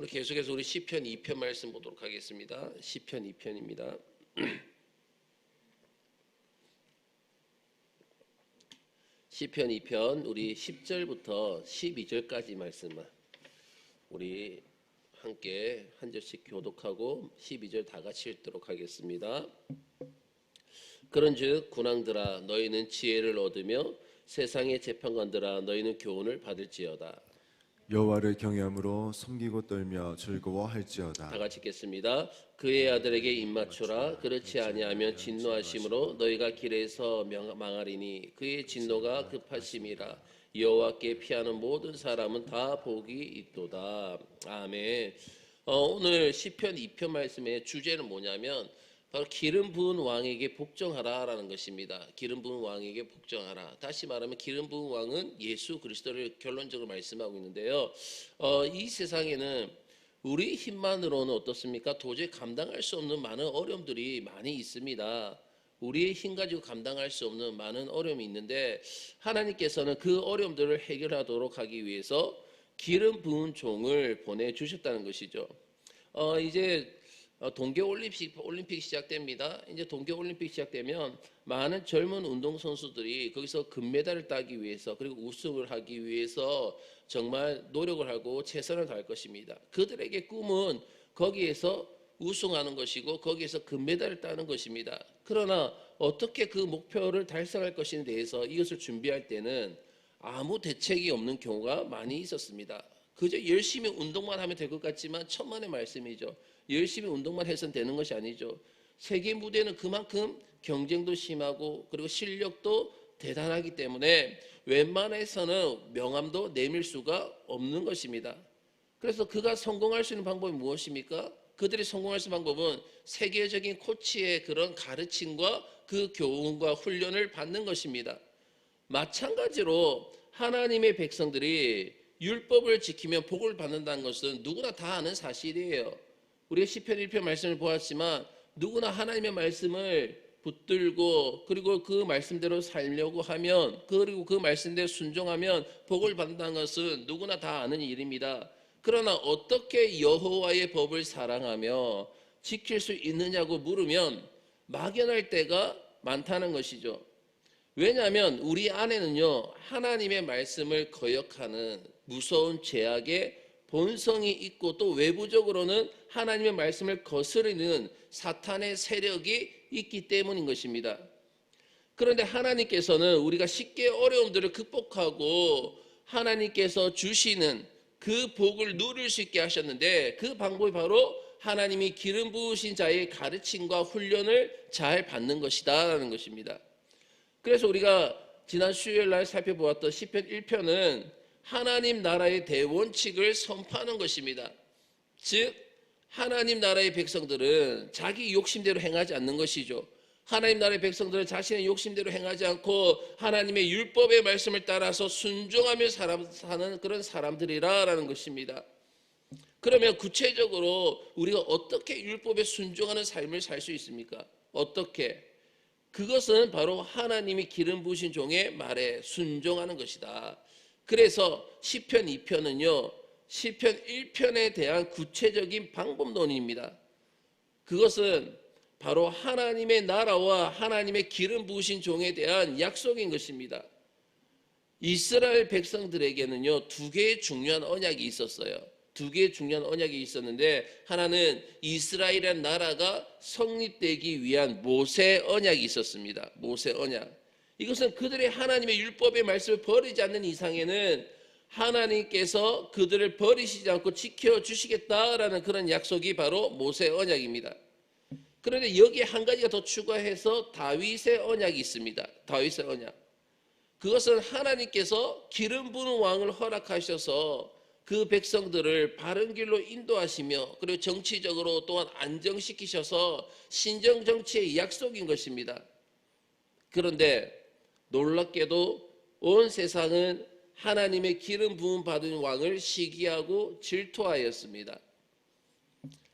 우리 계속해서 우리 시편 2편 말씀 보도록 하겠습니다. 시편 2편입니다. 시편 2편 우리 10절부터 12절까지 말씀만 우리 함께 한 절씩 교독하고 12절 다 같이 읽도록 하겠습니다. 그런즉 군왕들아 너희는 지혜를 얻으며 세상의 재판관들아 너희는 교훈을 받을지어다. 여호와를 경외함으로 섬기고 떨며 즐거워할지어다. 다 같이 읽겠습니다. 그의 아들에게 입맞추라. 그렇지 아니하면 진노하심으로 너희가 길에서 망하리니 그의 진노가 급하심이라. 여호와께 피하는 모든 사람은 다 복이 있도다. 아멘. 오늘 시편 2편 말씀의 주제는 뭐냐면 바로 기름 부은 왕에게 복종하라라는 것입니다. 기름 부은 왕에게 복종하라. 다시 말하면 기름 부은 왕은 예수 그리스도를 결론적으로 말씀하고 있는데요. 이 세상에는 우리 힘만으로는 어떻습니까? 도저히 감당할 수 없는 많은 어려움들이 많이 있습니다. 우리의 힘 가지고 감당할 수 없는 많은 어려움이 있는데 하나님께서는 그 어려움들을 해결하도록 하기 위해서 기름 부은 종을 보내주셨다는 것이죠. 이제 동계올림픽 시작됩니다. 이제 동계올림픽 시작되면 많은 젊은 운동선수들이 거기서 금메달을 따기 위해서 그리고 우승을 하기 위해서 정말 노력을 하고 최선을 다할 것입니다. 그들에게 꿈은 거기에서 우승하는 것이고 거기에서 금메달을 따는 것입니다. 그러나 어떻게 그 목표를 달성할 것인에 대해서 이것을 준비할 때는 아무 대책이 없는 경우가 많이 있었습니다. 그저 열심히 운동만 하면 될 것 같지만 천만의 말씀이죠. 열심히 운동만 해서는 되는 것이 아니죠. 세계 무대는 그만큼 경쟁도 심하고 그리고 실력도 대단하기 때문에 웬만해서는 명함도 내밀 수가 없는 것입니다. 그래서 그가 성공할 수 있는 방법이 무엇입니까? 그들이 성공할 수 있는 방법은 세계적인 코치의 그런 가르침과 그 교훈과 훈련을 받는 것입니다. 마찬가지로 하나님의 백성들이 율법을 지키면 복을 받는다는 것은 누구나 다 아는 사실이에요. 우리가 시편 1편 말씀을 보았지만 누구나 하나님의 말씀을 붙들고 그리고 그 말씀대로 살려고 하면 그리고 그 말씀대로 순종하면 복을 받는다는 것은 누구나 다 아는 일입니다. 그러나 어떻게 여호와의 법을 사랑하며 지킬 수 있느냐고 물으면 막연할 때가 많다는 것이죠. 왜냐하면 우리 안에는요 하나님의 말씀을 거역하는 무서운 죄악의 본성이 있고 또 외부적으로는 하나님의 말씀을 거스르는 사탄의 세력이 있기 때문인 것입니다. 그런데 하나님께서는 우리가 쉽게 어려움들을 극복하고 하나님께서 주시는 그 복을 누릴 수 있게 하셨는데 그 방법이 바로 하나님이 기름 부으신 자의 가르침과 훈련을 잘 받는 것이다라는 것입니다. 그래서 우리가 지난 수요일 날 살펴보았던 시편 1편은 하나님 나라의 대원칙을 선포하는 것입니다. 즉 하나님 나라의 백성들은 자기 욕심대로 행하지 않는 것이죠. 하나님 나라의 백성들은 자신의 욕심대로 행하지 않고 하나님의 율법의 말씀을 따라서 순종하며 사는 그런 사람들이라는 것입니다. 그러면 구체적으로 우리가 어떻게 율법에 순종하는 삶을 살 수 있습니까? 어떻게? 그것은 바로 하나님이 기름 부으신 종의 말에 순종하는 것이다. 그래서 시편 2편은요 시편 1편에 대한 구체적인 방법론입니다. 그것은 바로 하나님의 나라와 하나님의 기름 부으신 종에 대한 약속인 것입니다. 이스라엘 백성들에게는요 두 개의 중요한 언약이 있었어요. 두 개의 중요한 언약이 있었는데 하나는 이스라엘이라는 나라가 성립되기 위한 모세 언약이 있었습니다. 모세 언약. 이것은 그들의 하나님의 율법의 말씀을 버리지 않는 이상에는 하나님께서 그들을 버리시지 않고 지켜주시겠다라는 그런 약속이 바로 모세 언약입니다. 그런데 여기에 한 가지가 더 추가해서 다윗의 언약이 있습니다. 다윗의 언약. 그것은 하나님께서 기름 부은 왕을 허락하셔서 그 백성들을 바른 길로 인도하시며 그리고 정치적으로 또한 안정시키셔서 신정 정치의 약속인 것입니다. 그런데 놀랍게도 온 세상은 하나님의 기름 부음 받은 왕을 시기하고 질투하였습니다.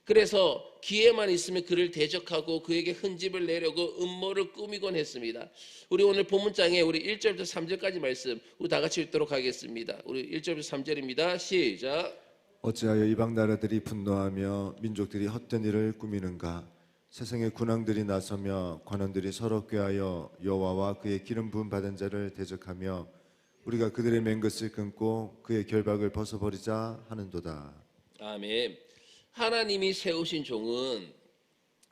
그래서 기회만 있으면 그를 대적하고 그에게 흔집을 내려고 음모를 꾸미곤 했습니다. 우리 오늘 본문장에 우리 1절부터 3절까지 말씀 우리 다 같이 읽도록 하겠습니다. 우리 1절부터 3절입니다. 시작. 어찌하여 이방 나라들이 분노하며 민족들이 헛된 일을 꾸미는가? 세상의 군왕들이 나서며 관원들이 서로 꾀하여 여호와와 그의 기름 부음 받은 자를 대적하며 우리가 그들의 맨 것을 끊고 그의 결박을 벗어버리자 하는도다. 아멘. 하나님이 세우신 종은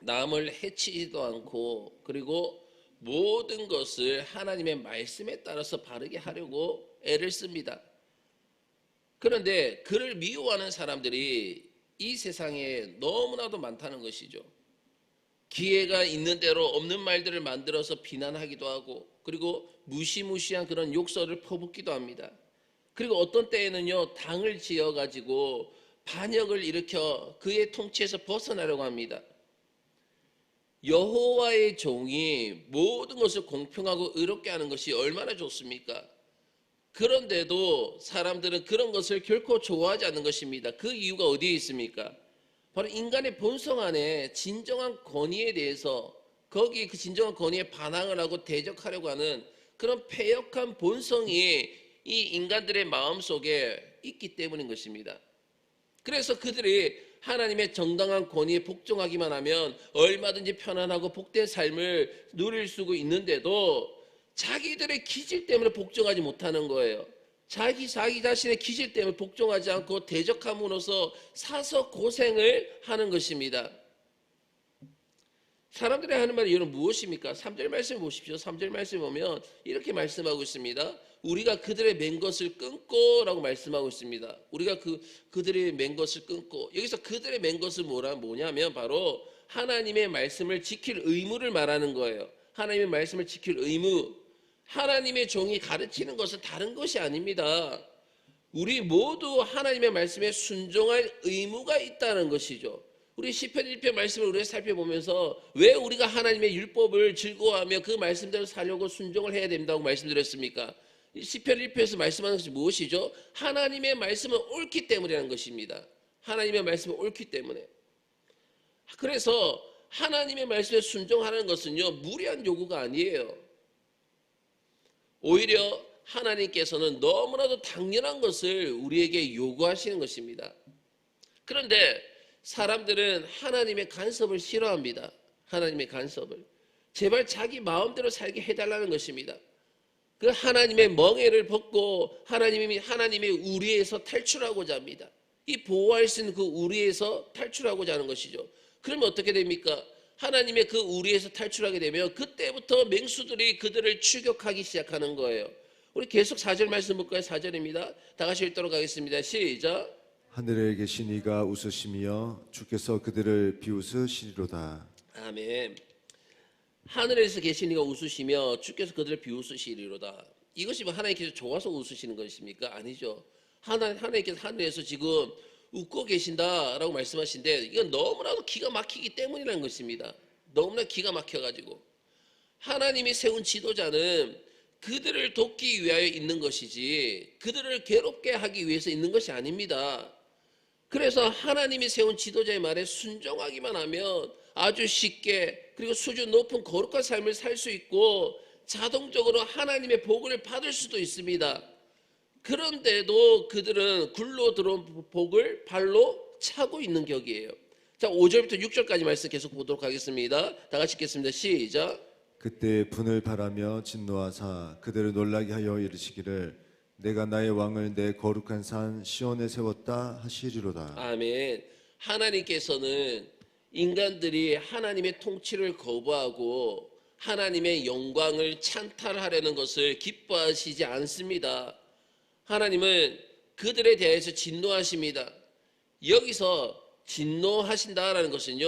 남을 해치지도 않고 그리고 모든 것을 하나님의 말씀에 따라서 바르게 하려고 애를 씁니다. 그런데 그를 미워하는 사람들이 이 세상에 너무나도 많다는 것이죠. 기회가 있는 대로 없는 말들을 만들어서 비난하기도 하고 그리고 무시무시한 그런 욕설을 퍼붓기도 합니다. 그리고 어떤 때에는요 당을 지어가지고 반역을 일으켜 그의 통치에서 벗어나려고 합니다. 여호와의 종이 모든 것을 공평하고 의롭게 하는 것이 얼마나 좋습니까? 그런데도 사람들은 그런 것을 결코 좋아하지 않는 것입니다. 그 이유가 어디에 있습니까? 바로 인간의 본성 안에 진정한 권위에 대해서 거기에 그 진정한 권위에 반항을 하고 대적하려고 하는 그런 패역한 본성이 이 인간들의 마음속에 있기 때문인 것입니다. 그래서 그들이 하나님의 정당한 권위에 복종하기만 하면 얼마든지 편안하고 복된 삶을 누릴 수 있는데도 자기들의 기질 때문에 복종하지 못하는 거예요. 자기 자신의 기질 때문에 복종하지 않고 대적함으로써 사서 고생을 하는 것입니다. 사람들이 하는 말이 이유는 무엇입니까? 3절 말씀 보십시오. 3절 말씀 보면 이렇게 말씀하고 있습니다. 우리가 그들의 맨 것을 끊고 라고 말씀하고 있습니다. 우리가 그들의 맨 것을 끊고, 여기서 그들의 맨 것은 뭐냐면 바로 하나님의 말씀을 지킬 의무를 말하는 거예요. 하나님의 말씀을 지킬 의무. 하나님의 종이 가르치는 것은 다른 것이 아닙니다. 우리 모두 하나님의 말씀에 순종할 의무가 있다는 것이죠. 우리 시편 1편 말씀을 우리가 살펴보면서 왜 우리가 하나님의 율법을 즐거워하며 그 말씀대로 살려고 순종을 해야 된다고 말씀드렸습니까? 시편 1편에서 말씀하는 것이 무엇이죠? 하나님의 말씀은 옳기 때문이라는 것입니다. 하나님의 말씀은 옳기 때문에. 그래서 하나님의 말씀에 순종하는 것은요 무리한 요구가 아니에요. 오히려 하나님께서는 너무나도 당연한 것을 우리에게 요구하시는 것입니다. 그런데 사람들은 하나님의 간섭을 싫어합니다. 하나님의 간섭을. 제발 자기 마음대로 살게 해달라는 것입니다. 그 하나님의 멍에를 벗고 하나님의 우리에서 탈출하고자 합니다. 이 보호할 수 있는 그 우리에서 탈출하고자 하는 것이죠. 그러면 어떻게 됩니까? 하나님의 그 우리에서 탈출하게 되면 그때부터 맹수들이 그들을 추격하기 시작하는 거예요. 우리 계속 4절 말씀 볼까요? 4절입니다. 다 같이 읽도록 하겠습니다. 시작. 하늘에 계신 이가 웃으시며 주께서 그들을 비웃으시리로다. 아멘. 하늘에서 계신 이가 웃으시며 주께서 그들을 비웃으시리로다. 이것이 뭐 하나님께서 좋아서 웃으시는 것입니까? 아니죠. 하나님께서 하늘에서 지금 웃고 계신다라고 말씀하신데 이건 너무나도 기가 막히기 때문이라는 것입니다. 너무나 기가 막혀가지고 하나님이 세운 지도자는 그들을 돕기 위하여 있는 것이지 그들을 괴롭게 하기 위해서 있는 것이 아닙니다. 그래서 하나님이 세운 지도자의 말에 순종하기만 하면 아주 쉽게 그리고 수준 높은 거룩한 삶을 살 수 있고 자동적으로 하나님의 복을 받을 수도 있습니다. 그런데도 그들은 굴로 들어온 복을 발로 차고 있는 격이에요. 자, 5절부터 6절까지 말씀 계속 보도록 하겠습니다. 다 같이 읽겠습니다. 시작. 그때 분을 바라며 진노하사 그들을 놀라게 하여 이르시기를 내가 나의 왕을 내 거룩한 산 시온에 세웠다 하시리로다. 아멘. 하나님께서는 인간들이 하나님의 통치를 거부하고 하나님의 영광을 찬탈하려는 것을 기뻐하시지 않습니다. 하나님은 그들에 대해서 진노하십니다. 여기서 진노하신다라는 것은요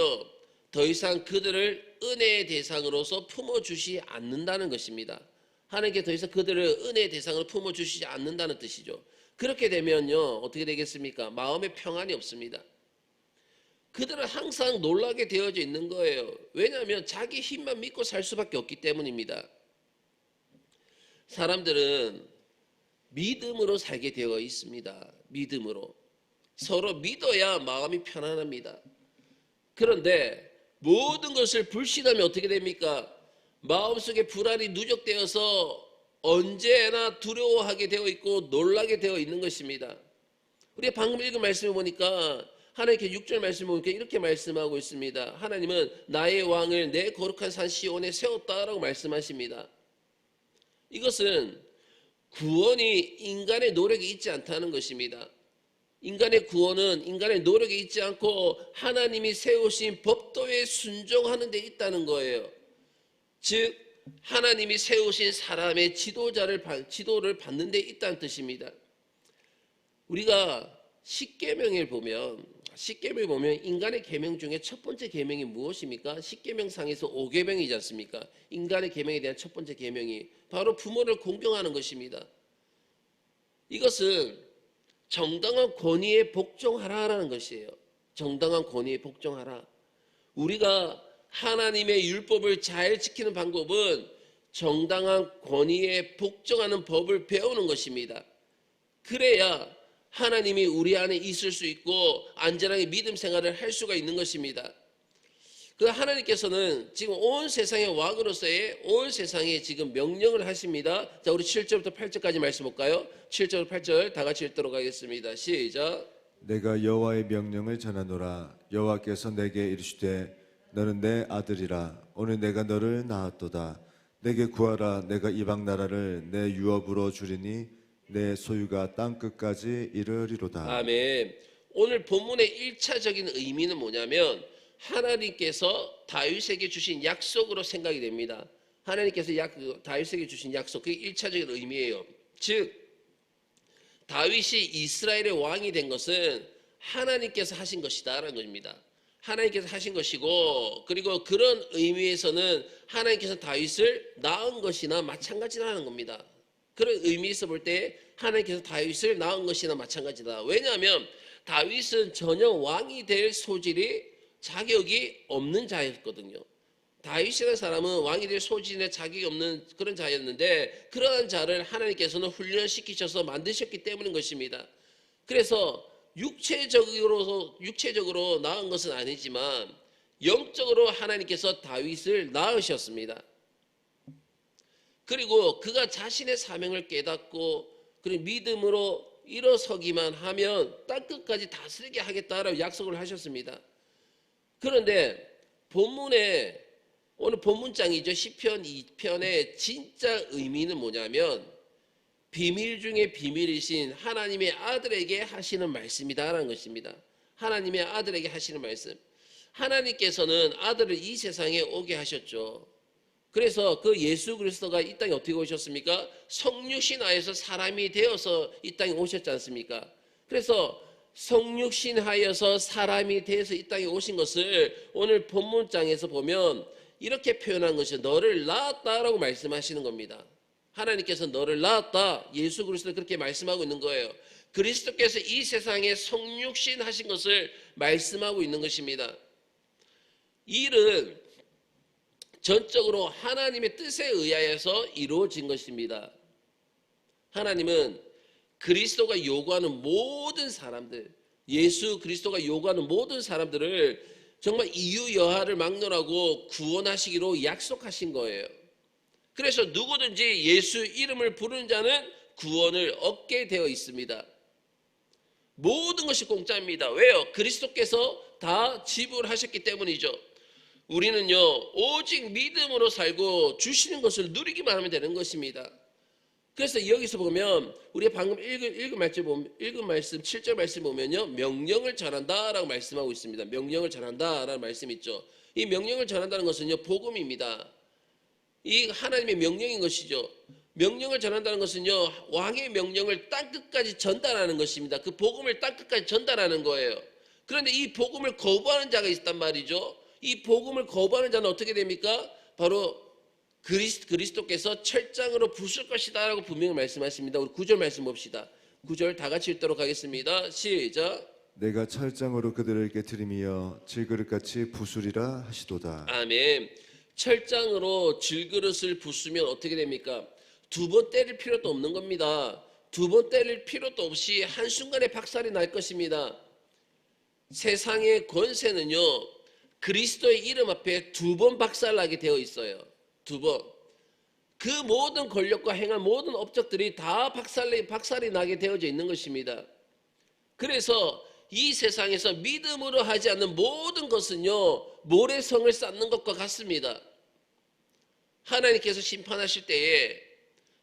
더 이상 그들을 은혜의 대상으로서 품어주시 않는다는 것입니다. 하나님께 더 이상 그들을 은혜의 대상으로 품어주시지 않는다는 뜻이죠. 그렇게 되면요 어떻게 되겠습니까? 마음의 평안이 없습니다. 그들은 항상 놀라게 되어져 있는 거예요. 왜냐하면 자기 힘만 믿고 살 수밖에 없기 때문입니다. 사람들은 믿음으로 살게 되어 있습니다. 믿음으로. 서로 믿어야 마음이 편안합니다. 그런데 모든 것을 불신하면 어떻게 됩니까? 마음속에 불안이 누적되어서 언제나 두려워하게 되어 있고 놀라게 되어 있는 것입니다. 우리가 방금 읽은 말씀을 보니까 하나님께 6절 말씀을 보니까 이렇게 말씀하고 있습니다. 하나님은 나의 왕을 내 거룩한 산 시온에 세웠다라고 말씀하십니다. 이것은 구원이 인간의 노력이 있지 않다는 것입니다. 인간의 구원은 인간의 노력이 있지 않고 하나님이 세우신 법도에 순종하는 데 있다는 거예요. 즉 하나님이 세우신 사람의 지도를 받는 데 있다는 뜻입니다. 우리가 십계명을 보면 인간의 계명 중에 첫 번째 계명이 무엇입니까? 십계명상에서 5계명이지 않습니까? 인간의 계명에 대한 첫 번째 계명이 바로 부모를 공경하는 것입니다. 이것은 정당한 권위에 복종하라라는 것이에요. 정당한 권위에 복종하라. 우리가 하나님의 율법을 잘 지키는 방법은 정당한 권위에 복종하는 법을 배우는 것입니다. 그래야 하나님이 우리 안에 있을 수 있고 안전하게 믿음 생활을 할 수가 있는 것입니다. 그 하나님께서는 지금 온 세상의 왕으로서의 온 세상에 지금 명령을 하십니다. 자, 우리 7절부터 8절까지 말씀 볼까요? 7절 8절 다 같이 읽도록 하겠습니다. 시작. 내가 여호와의 명령을 전하노라. 여호와께서 내게 이르시되 너는 내 아들이라. 오늘 내가 너를 낳았도다. 내게 구하라. 내가 이방 나라를 내 유업으로 주리니 내 소유가 땅 끝까지 이르리로다. 아멘. 오늘 본문의 1차적인 의미는 뭐냐면 하나님께서 다윗에게 주신 약속으로 생각이 됩니다. 하나님께서 다윗에게 주신 약속, 그게 1차적인 의미예요. 즉 다윗이 이스라엘의 왕이 된 것은 하나님께서 하신 것이다라는 겁니다. 하나님께서 하신 것이고, 그리고 그런 의미에서는 하나님께서 다윗을 낳은 것이나 마찬가지라는 겁니다. 그런 의미에서 볼 때 하나님께서 다윗을 낳은 것이나 마찬가지다. 왜냐하면 다윗은 전혀 왕이 될 소질이 자격이 없는 자였거든요. 다윗이라는 사람은 왕이 될 소질에 자격이 없는 그런 자였는데 그러한 자를 하나님께서는 훈련시키셔서 만드셨기 때문인 것입니다. 그래서 육체적으로 낳은 것은 아니지만 영적으로 하나님께서 다윗을 낳으셨습니다. 그리고 그가 자신의 사명을 깨닫고 그리고 믿음으로 일어서기만 하면 땅끝까지 다스리게 하겠다라고 약속을 하셨습니다. 그런데 본문에 오늘 본문장이죠. 시편 2편의 진짜 의미는 뭐냐면 비밀 중에 비밀이신 하나님의 아들에게 하시는 말씀이다라는 것입니다. 하나님의 아들에게 하시는 말씀. 하나님께서는 아들을 이 세상에 오게 하셨죠. 그래서 그 예수 그리스도가 이 땅에 어떻게 오셨습니까? 성육신 하에서 사람이 되어서 이 땅에 오셨지 않습니까? 그래서 성육신 하여서 사람이 되어서 이 땅에 오신 것을 오늘 본문장에서 보면 이렇게 표현한 것이 너를 낳았다라고 말씀하시는 겁니다. 하나님께서 너를 낳았다. 예수 그리스도 그렇게 말씀하고 있는 거예요. 그리스도께서 이 세상에 성육신 하신 것을 말씀하고 있는 것입니다. 이 일은 전적으로 하나님의 뜻에 의하여서 이루어진 것입니다. 하나님은 그리스도가 요구하는 모든 사람들, 예수 그리스도가 요구하는 모든 사람들을 정말 이유 여하를 막론하고 구원하시기로 약속하신 거예요. 그래서 누구든지 예수 이름을 부르는 자는 구원을 얻게 되어 있습니다. 모든 것이 공짜입니다. 왜요? 그리스도께서 다 지불하셨기 때문이죠. 우리는요 오직 믿음으로 살고 주시는 것을 누리기만 하면 되는 것입니다. 그래서 여기서 보면 우리가 방금 읽은 말씀 7절 말씀 보면요 명령을 전한다라고 말씀하고 있습니다. 명령을 전한다라는 말씀이 있죠. 이 명령을 전한다는 것은요 복음입니다. 이 하나님의 명령인 것이죠. 명령을 전한다는 것은요 왕의 명령을 땅끝까지 전달하는 것입니다. 그 복음을 땅끝까지 전달하는 거예요. 그런데 이 복음을 거부하는 자가 있단 말이죠. 이 복음을 거부하는 자는 어떻게 됩니까? 바로 그리스도께서 철장으로 부술 것이다 라고 분명히 말씀하십니다. 우리 9절 말씀 봅시다. 9절 다 같이 읽도록 하겠습니다. 시작. 내가 철장으로 그들을 깨트리며 질그릇같이 부수리라 하시도다. 아멘. 철장으로 질그릇을 부수면 어떻게 됩니까? 두 번 때릴 필요도 없는 겁니다. 두 번 때릴 필요도 없이 한순간에 박살이 날 것입니다. 세상의 권세는요 그리스도의 이름 앞에 두 번 박살나게 되어 있어요. 두 번. 그 모든 권력과 행한 모든 업적들이 다 박살이 나게 되어져 있는 것입니다. 그래서 이 세상에서 믿음으로 하지 않는 모든 것은요, 모래성을 쌓는 것과 같습니다. 하나님께서 심판하실 때에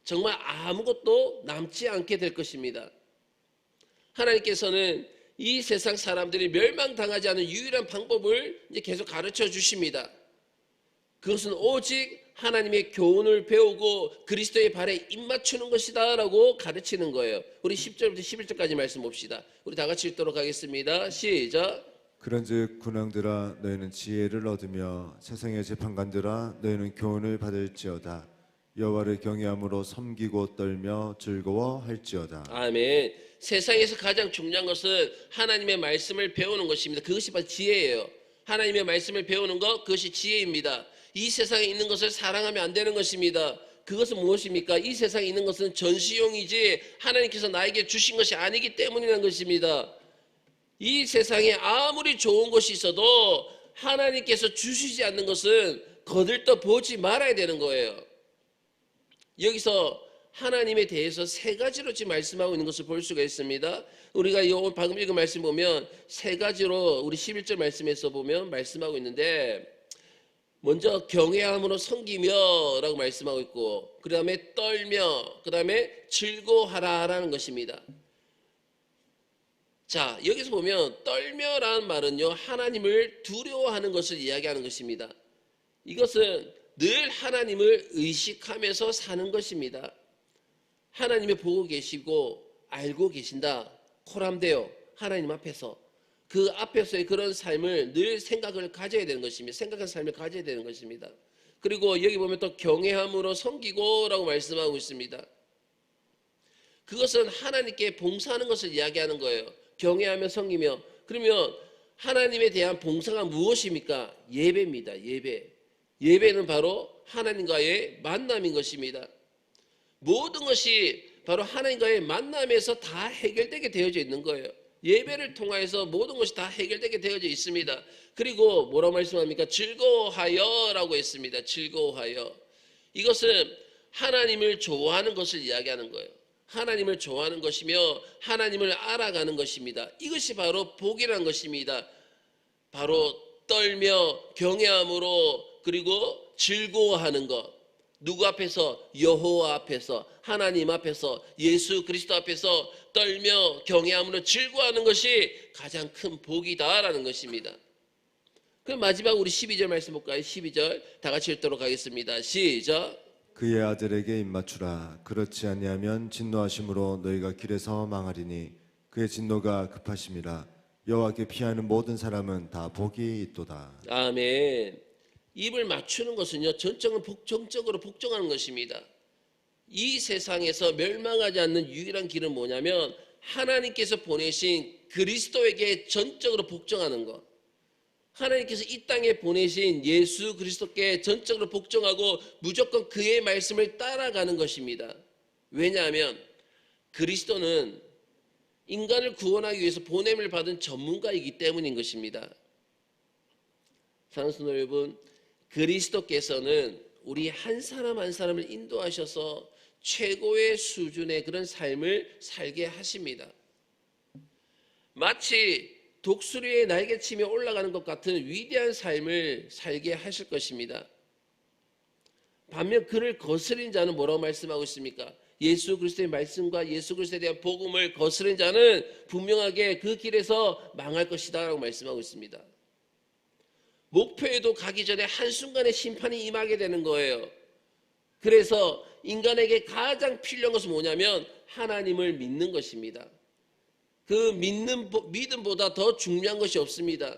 정말 아무것도 남지 않게 될 것입니다. 하나님께서는 이 세상 사람들이 멸망당하지 않는 유일한 방법을 이제 계속 가르쳐 주십니다. 그것은 오직 하나님의 교훈을 배우고 그리스도의 발에 입맞추는 것이다 라고 가르치는 거예요. 우리 10절부터 11절까지 말씀 봅시다. 우리 다 같이 읽도록 하겠습니다. 시작. 그런즉 군왕들아 너희는 지혜를 얻으며 세상의 재판관들아 너희는 교훈을 받을지어다. 여호와를 경외함으로 섬기고 떨며 즐거워할지어다. 아멘. 세상에서 가장 중요한 것은 하나님의 말씀을 배우는 것입니다. 그것이 바로 지혜예요. 하나님의 말씀을 배우는 것, 그것이 지혜입니다. 이 세상에 있는 것을 사랑하면 안 되는 것입니다. 그것은 무엇입니까? 이 세상에 있는 것은 전시용이지 하나님께서 나에게 주신 것이 아니기 때문이라는 것입니다. 이 세상에 아무리 좋은 것이 있어도 하나님께서 주시지 않는 것은 거들떠 보지 말아야 되는 거예요. 여기서 하나님에 대해서 세 가지로 지금 말씀하고 있는 것을 볼 수가 있습니다. 우리가 방금 읽은 말씀 보면 세 가지로 우리 11절 말씀에서 보면 말씀하고 있는데, 먼저 경외함으로 섬기며 라고 말씀하고 있고, 그 다음에 떨며, 그 다음에 즐거워하라라는 것입니다. 자, 여기서 보면 떨며라는 말은요, 하나님을 두려워하는 것을 이야기하는 것입니다. 이것은 늘 하나님을 의식하면서 사는 것입니다. 하나님이 보고 계시고 알고 계신다. 코람데요. 하나님 앞에서. 그 앞에서의 그런 삶을 늘 생각을 가져야 되는 것입니다. 생각한 삶을 가져야 되는 것입니다. 그리고 여기 보면 또 경외함으로 섬기고 라고 말씀하고 있습니다. 그것은 하나님께 봉사하는 것을 이야기하는 거예요. 경외하며 섬기며. 그러면 하나님에 대한 봉사가 무엇입니까? 예배입니다. 예배. 예배는 바로 하나님과의 만남인 것입니다. 모든 것이 바로 하나님과의 만남에서 다 해결되게 되어져 있는 거예요. 예배를 통해서 모든 것이 다 해결되게 되어져 있습니다. 그리고 뭐라고 말씀합니까? 즐거워하여 라고 했습니다. 즐거워하여. 이것은 하나님을 좋아하는 것을 이야기하는 거예요. 하나님을 좋아하는 것이며 하나님을 알아가는 것입니다. 이것이 바로 복이라는 것입니다. 바로 떨며 경외함으로 그리고 즐거워하는 것. 누구 앞에서? 여호와 앞에서, 하나님 앞에서, 예수 그리스도 앞에서 떨며 경외함으로 즐거워하는 것이 가장 큰 복이다라는 것입니다. 그럼 마지막 우리 12절 말씀 볼까요? 12절 다 같이 읽도록 하겠습니다. 시작. 그의 아들에게 입맞추라. 그렇지 아니하면 진노하심으로 너희가 길에서 망하리니 그의 진노가 급하심이라. 여호와께 피하는 모든 사람은 다 복이 있도다. 아멘. 입을 맞추는 것은요, 정적으로 복종하는 것입니다. 이 세상에서 멸망하지 않는 유일한 길은 뭐냐면 하나님께서 보내신 그리스도에게 전적으로 복종하는 것. 하나님께서 이 땅에 보내신 예수 그리스도께 전적으로 복종하고 무조건 그의 말씀을 따라가는 것입니다. 왜냐하면 그리스도는 인간을 구원하기 위해서 보냄을 받은 전문가이기 때문인 것입니다. 사랑하는 성도 여러분, 그리스도께서는 우리 한 사람 한 사람을 인도하셔서 최고의 수준의 그런 삶을 살게 하십니다. 마치 독수리의 날개치며 올라가는 것 같은 위대한 삶을 살게 하실 것입니다. 반면 그를 거스린 자는 뭐라고 말씀하고 있습니까? 예수 그리스도의 말씀과 예수 그리스도에 대한 복음을 거스른 자는 분명하게 그 길에서 망할 것이다 라고 말씀하고 있습니다. 목표에도 가기 전에 한순간에 심판이 임하게 되는 거예요. 그래서 인간에게 가장 필요한 것은 뭐냐면 하나님을 믿는 것입니다. 그 믿음보다 더 중요한 것이 없습니다.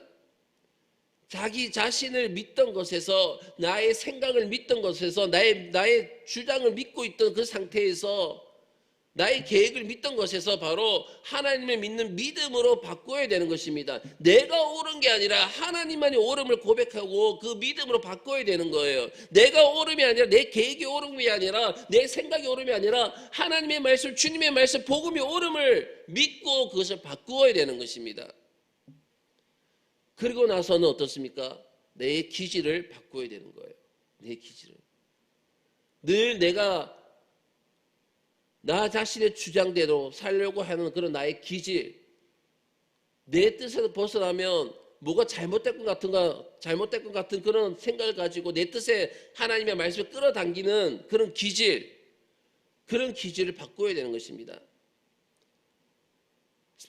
자기 자신을 믿던 것에서, 나의 생각을 믿던 것에서, 나의 주장을 믿고 있던 그 상태에서, 나의 계획을 믿던 것에서 바로 하나님을 믿는 믿음으로 바꿔야 되는 것입니다. 내가 옳은 게 아니라 하나님만이 옳음을 고백하고 그 믿음으로 바꿔야 되는 거예요. 내가 옳음이 아니라, 내 계획이 옳음이 아니라, 내 생각이 옳음이 아니라 하나님의 말씀, 주님의 말씀, 복음이 옳음을 믿고 그것을 바꾸어야 되는 것입니다. 그리고 나서는 어떻습니까? 내 기질을 바꿔야 되는 거예요. 내 기질을. 늘 내가 나 자신의 주장대로 살려고 하는 그런 나의 기질, 내 뜻에서 벗어나면 뭐가 잘못된 것 같은 그런 생각을 가지고 내 뜻에 하나님의 말씀을 끌어당기는 그런 그런 기질을 바꿔야 되는 것입니다.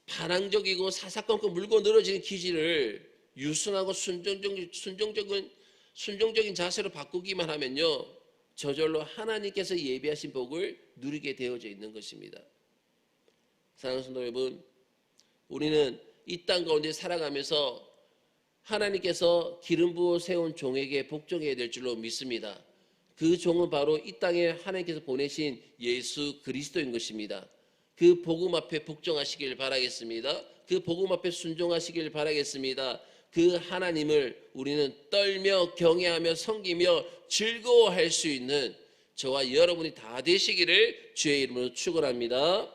반항적이고 사사건건 물고 늘어지는 기질을 유순하고 순종적인 자세로 바꾸기만 하면요, 저절로 하나님께서 예비하신 복을 누리게 되어져 있는 것입니다. 사랑하는 성도 여러분, 우리는 이 땅 가운데 살아가면서 하나님께서 기름 부어 세운 종에게 복종해야 될 줄로 믿습니다. 그 종은 바로 이 땅에 하나님께서 보내신 예수 그리스도인 것입니다. 그 복음 앞에 복종하시길 바라겠습니다. 그 복음 앞에 순종하시길 바라겠습니다. 그 하나님을 우리는 떨며 경외하며 섬기며 즐거워할 수 있는 저와 여러분이 다 되시기를 주의 이름으로 축원합니다.